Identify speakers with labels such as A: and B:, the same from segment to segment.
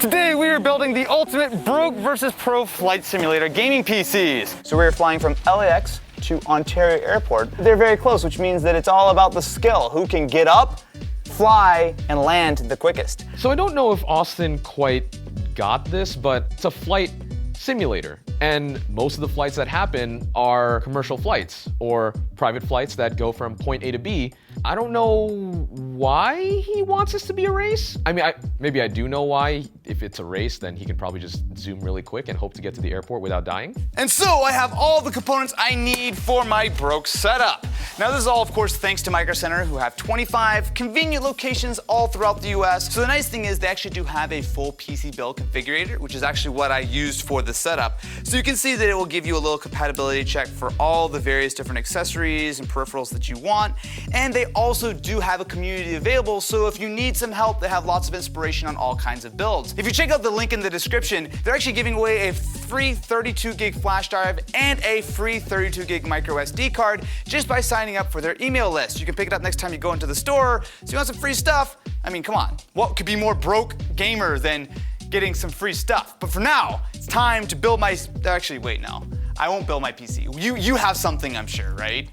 A: Today we are building the ultimate broke versus pro flight simulator gaming PCs. So we are flying from LAX to Ontario Airport. They're very close, which means that it's all about the skill. Who can get up, fly, and land the quickest.
B: So I don't know if Austin quite got this, but it's a flight simulator. And most of the flights that happen are commercial flights or private flights that go from point A to B. I don't know why he wants this to be a race. I mean, maybe I do know why. If it's a race, then he can probably just zoom really quick and hope to get to the airport without dying.
A: And so I have all the components I need for my broke setup. Now this is all, of course, thanks to Micro Center, who have 25 convenient locations all throughout the US. So the nice thing is they actually do have a full PC build configurator, which is actually what I used for the setup. So you can see that it will give you a little compatibility check for all the various different accessories and peripherals that you want. And they also do have a community available, so if you need some help, they have lots of inspiration on all kinds of builds. If you check out the link in the description, they're actually giving away a free 32 gig flash drive and a free 32 gig micro SD card just by signing up for their email list. You can pick it up next time you go into the store. So you want some free stuff? I mean, come on. What could be more broke gamer than getting some free stuff? But for now, it's time to build my, actually, wait, no. I won't build my PC. You have something, I'm sure, right?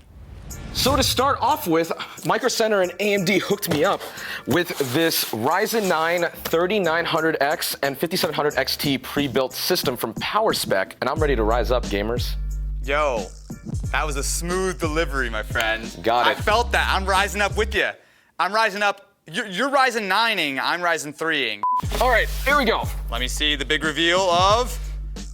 B: So to start off with, Micro Center and AMD hooked me up with this Ryzen 9 3900X and 5700 XT pre-built system from PowerSpec, and I'm ready to rise up, gamers.
A: Yo, that was a smooth delivery, my friend.
B: Got it.
A: I felt that. I'm rising up with you. I'm rising up. You're Ryzen 9ing, I'm Ryzen 3ing.
B: All right, here we go.
A: Let me see the big reveal of,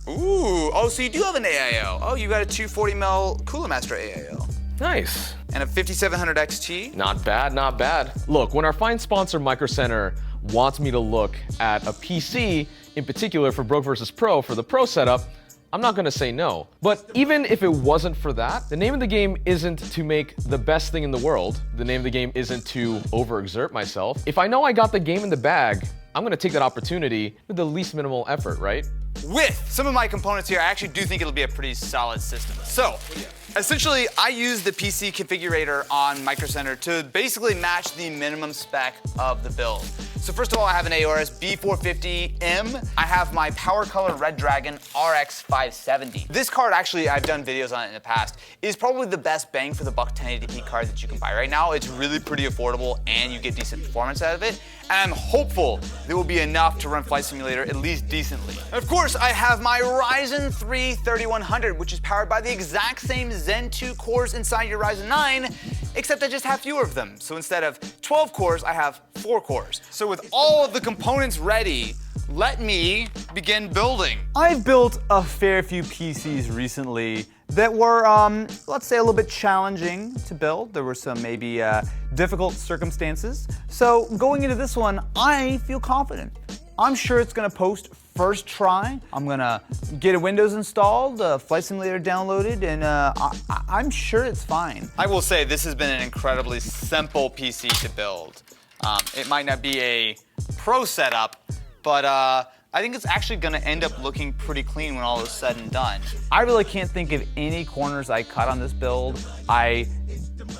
A: ooh, oh, so you do have an AIO. Oh, you got a 240mm Cooler Master AIO.
B: Nice.
A: And a 5700 XT.
B: Not bad, not bad. Look, when our fine sponsor Micro Center wants me to look at a PC, in particular for Broke vs. Pro, for the Pro setup, I'm not gonna say no. But even if it wasn't for that, the name of the game isn't to make the best thing in the world. The name of the game isn't to overexert myself. If I know I got the game in the bag, I'm gonna take that opportunity with the least minimal effort, right?
A: With some of my components here, I actually do think it'll be a pretty solid system. So, essentially, I use the PC configurator on Micro Center to basically match the minimum spec of the build. So first of all, I have an AORS B450M. I have my Power Color Red Dragon RX 570. This card, actually, I've done videos on it in the past, is probably the best bang for the buck 1080p card that you can buy right now. It's really pretty affordable and you get decent performance out of it. And I'm hopeful there will be enough to run Flight Simulator at least decently. And of course, I have my Ryzen 3 3100, which is powered by the exact same Zen 2 cores inside your Ryzen 9, except I just have fewer of them. So instead of 12 cores, I have 4 cores. So with all of the components ready, let me begin building. I've built a fair few PCs recently that were, let's say, a little bit challenging to build. There were some maybe difficult circumstances. So going into this one, I feel confident. I'm sure it's gonna post first try. I'm gonna get a Windows installed, Flight Simulator downloaded, and I'm sure it's fine. I will say this has been an incredibly simple PC to build. It might not be a pro setup, but I think it's actually gonna end up looking pretty clean when all is said and done. I really can't think of any corners I cut on this build. I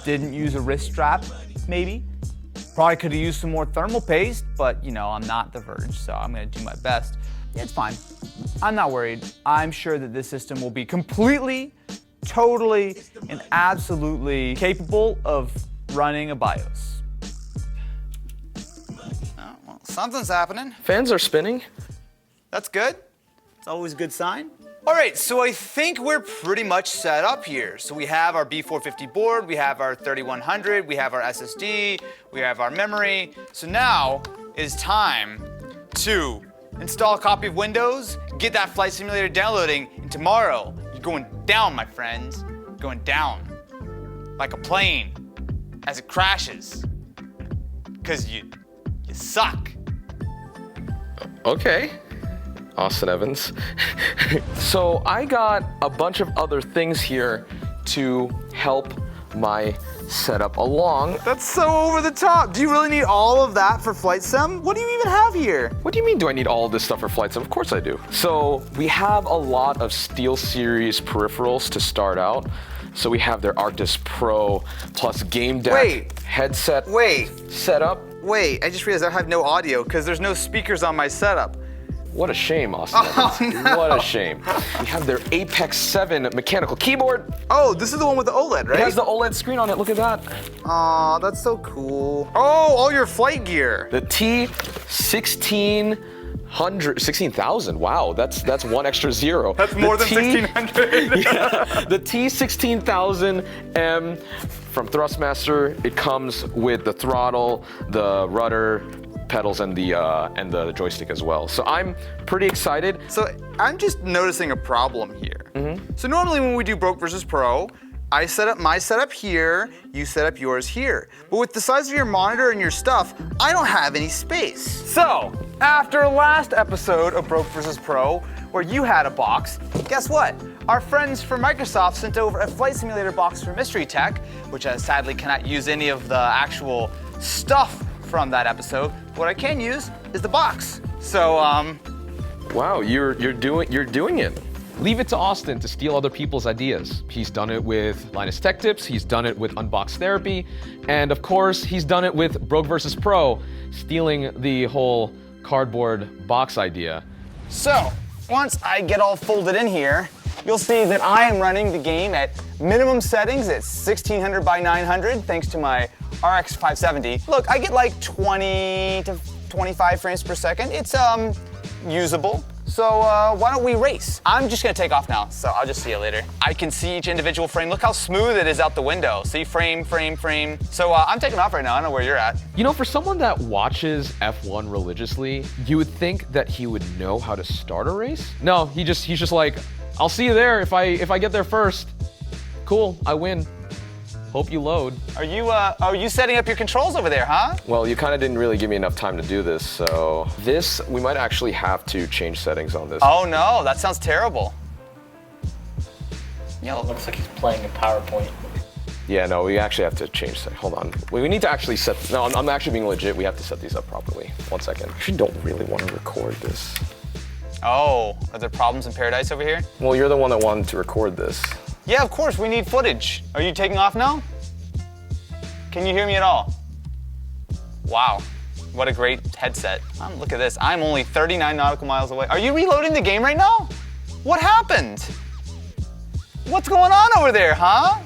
A: didn't use a wrist strap, maybe. Probably could have used some more thermal paste, but you know, I'm not The Verge, so I'm gonna do my best. Yeah, it's fine. I'm not worried. I'm sure that this system will be completely, totally, and absolutely capable of running a BIOS. Oh, well, something's happening.
B: Fans are spinning.
A: That's good. It's always a good sign. All right, so I think we're pretty much set up here. So we have our B450 board, we have our 3100, we have our SSD, we have our memory. So now it is time to install a copy of Windows, get that Flight Simulator downloading, and tomorrow you're going down, my friends. You're going down like a plane as it crashes. Because you suck.
B: Okay. Austin Evans. So I got a bunch of other things here to help my setup along.
A: That's so over the top. Do you really need all of that for Flight Sim? What do you even have here?
B: What do you mean, do I need all of this stuff for Flight Sim? Of course I do. So we have a lot of SteelSeries peripherals to start out. So we have their Arctis Pro plus game deck headset setup.
A: Wait, I just realized I have no audio because there's no speakers on my setup.
B: What a shame, Austin.
A: Oh, no.
B: What a shame. We have their Apex 7 mechanical keyboard.
A: Oh, this is the one with the OLED, right?
B: It has the OLED screen on it. Look at that.
A: Aw, that's so cool. Oh, all your flight gear.
B: The T16,000. Wow, that's one extra zero.
A: That's more than 1,600.
B: Yeah, the T16,000M from Thrustmaster. It comes with the throttle, the rudder, pedals, and the joystick as well. So I'm pretty excited.
A: So I'm just noticing a problem here. So normally when we do Broke versus Pro, I set up my setup here, you set up yours here. But with the size of your monitor and your stuff, I don't have any space. So, after last episode of Broke vs. Pro, where you had a box, guess what? Our friends from Microsoft sent over a flight simulator box from Mystery Tech, which I sadly cannot use any of the actual stuff from that episode. What I can use is the box. So,
B: Wow, you're doing it. Leave it to Austin to steal other people's ideas. He's done it with Linus Tech Tips, he's done it with Unbox Therapy, and of course, he's done it with Broke vs. Pro, stealing the whole cardboard box idea.
A: So, once I get all folded in here, you'll see that I am running the game at minimum settings at 1600 by 900, thanks to my RX 570. Look, I get like 20 to 25 frames per second. It's usable. So why don't we race? I'm just gonna take off now, so I'll just see you later. I can see each individual frame. Look how smooth it is out the window. See, frame, frame, frame. So I'm taking off right now. I don't know where you're at.
B: You know, for someone that watches F1 religiously, you would think that he would know how to start a race. No, he's just like, I'll see you there if I get there first. Cool, I win. Hope you load.
A: Are you setting up your controls over there, huh?
B: Well, you kind of didn't really give me enough time to do this, so we might actually have to change settings on this.
A: Oh no, that sounds terrible.
C: It looks like he's playing a PowerPoint.
B: Yeah, no, we actually have to change settings. Hold on. We need to actually set, no, I'm actually being legit. We have to set these up properly. 1 second. I actually don't really want to record this.
A: Oh, are there problems in paradise over here?
B: Well, you're the one that wanted to record this.
A: Yeah, of course, we need footage. Are you taking off now? Can you hear me at all? Wow, what a great headset. Look at this, I'm only 39 nautical miles away. Are you reloading the game right now? What happened? What's going on over there, huh?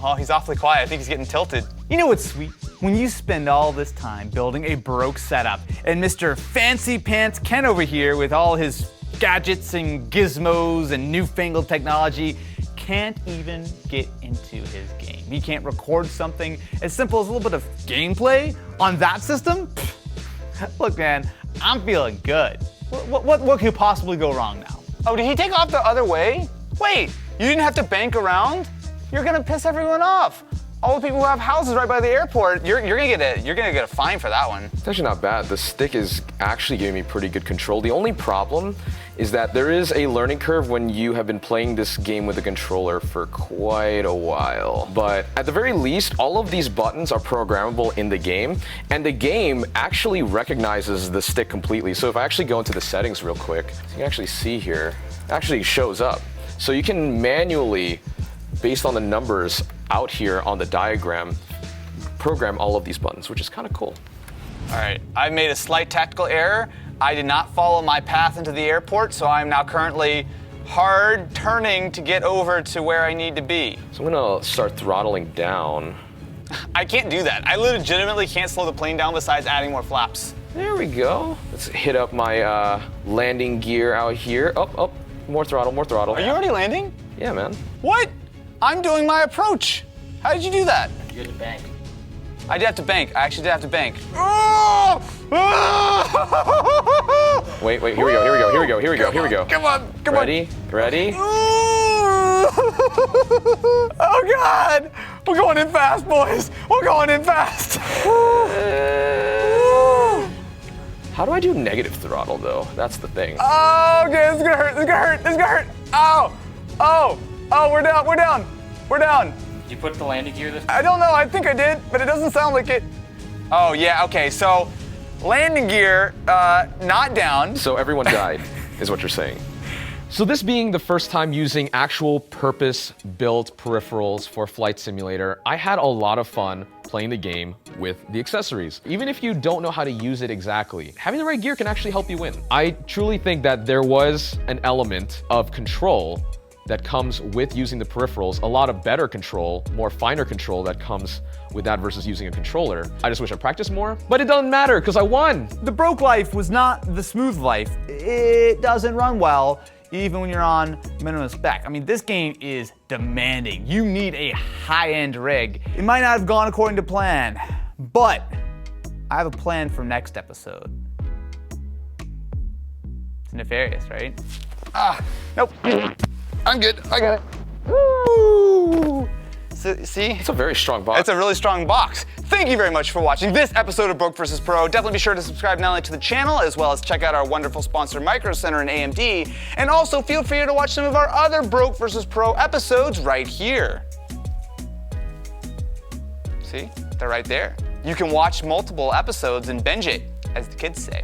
A: Oh, he's awfully quiet. I think he's getting tilted. You know what's sweet? When you spend all this time building a broke setup, and Mr. Fancy Pants Ken over here with all his gadgets and gizmos and newfangled technology can't even get into his game. He can't record something as simple as a little bit of gameplay on that system? Pfft. Look, man, I'm feeling good. What could possibly go wrong now? Oh, did he take off the other way? Wait, you didn't have to bank around? You're gonna piss everyone off. All the people who have houses right by the airport, you're gonna get a fine for that one.
B: It's actually not bad. The stick is actually giving me pretty good control. The only problem is that there is a learning curve when you have been playing this game with a controller for quite a while. But at the very least, all of these buttons are programmable in the game, and the game actually recognizes the stick completely. So if I actually go into the settings real quick, you can actually see here, it actually shows up. So you can manually, based on the numbers out here on the diagram, program all of these buttons, which is kind of cool.
A: All right, I made a slight tactical error. I did not follow my path into the airport, so I'm now currently hard turning to get over to where I need to be.
B: So I'm gonna start throttling down.
A: I can't do that. I legitimately can't slow the plane down besides adding more flaps.
B: There we go. Let's hit up my landing gear out here. Oh, more throttle, more throttle.
A: Are you already landing?
B: Yeah, man.
A: What? I'm doing my approach. How did you do that?
C: You had to bank.
A: I did have to bank. I actually did have to bank. Oh!
B: Wait, here we go. Come on. Ready?
A: Oh God! We're going in fast, boys. We're going in fast.
B: How do I do negative throttle though? That's the thing.
A: Oh, okay, this is gonna hurt. Oh, we're down.
C: Did you put the landing gear this
A: I don't know, I think I did, but it doesn't sound like it. Oh yeah, okay, so landing gear, not down.
B: So everyone died, is what you're saying. So this being the first time using actual purpose-built peripherals for Flight Simulator, I had a lot of fun playing the game with the accessories. Even if you don't know how to use it exactly, having the right gear can actually help you win. I truly think that there was an element of control that comes with using the peripherals, a lot of better control, more finer control that comes with that versus using a controller. I just wish I practiced more, but it doesn't matter because I won.
A: The broke life was not the smooth life. It doesn't run well, even when you're on minimum spec. I mean, this game is demanding. You need a high-end rig. It might not have gone according to plan, but I have a plan for next episode. It's nefarious, right? Nope. I'm good. I got it. Woo! So, see?
B: It's a very strong box.
A: It's a really strong box. Thank you very much for watching this episode of Broke vs. Pro. Definitely be sure to subscribe not only to the channel, as well as check out our wonderful sponsor, Micro Center and AMD. And also feel free to watch some of our other Broke vs. Pro episodes right here. See? They're right there. You can watch multiple episodes and binge it, as the kids say.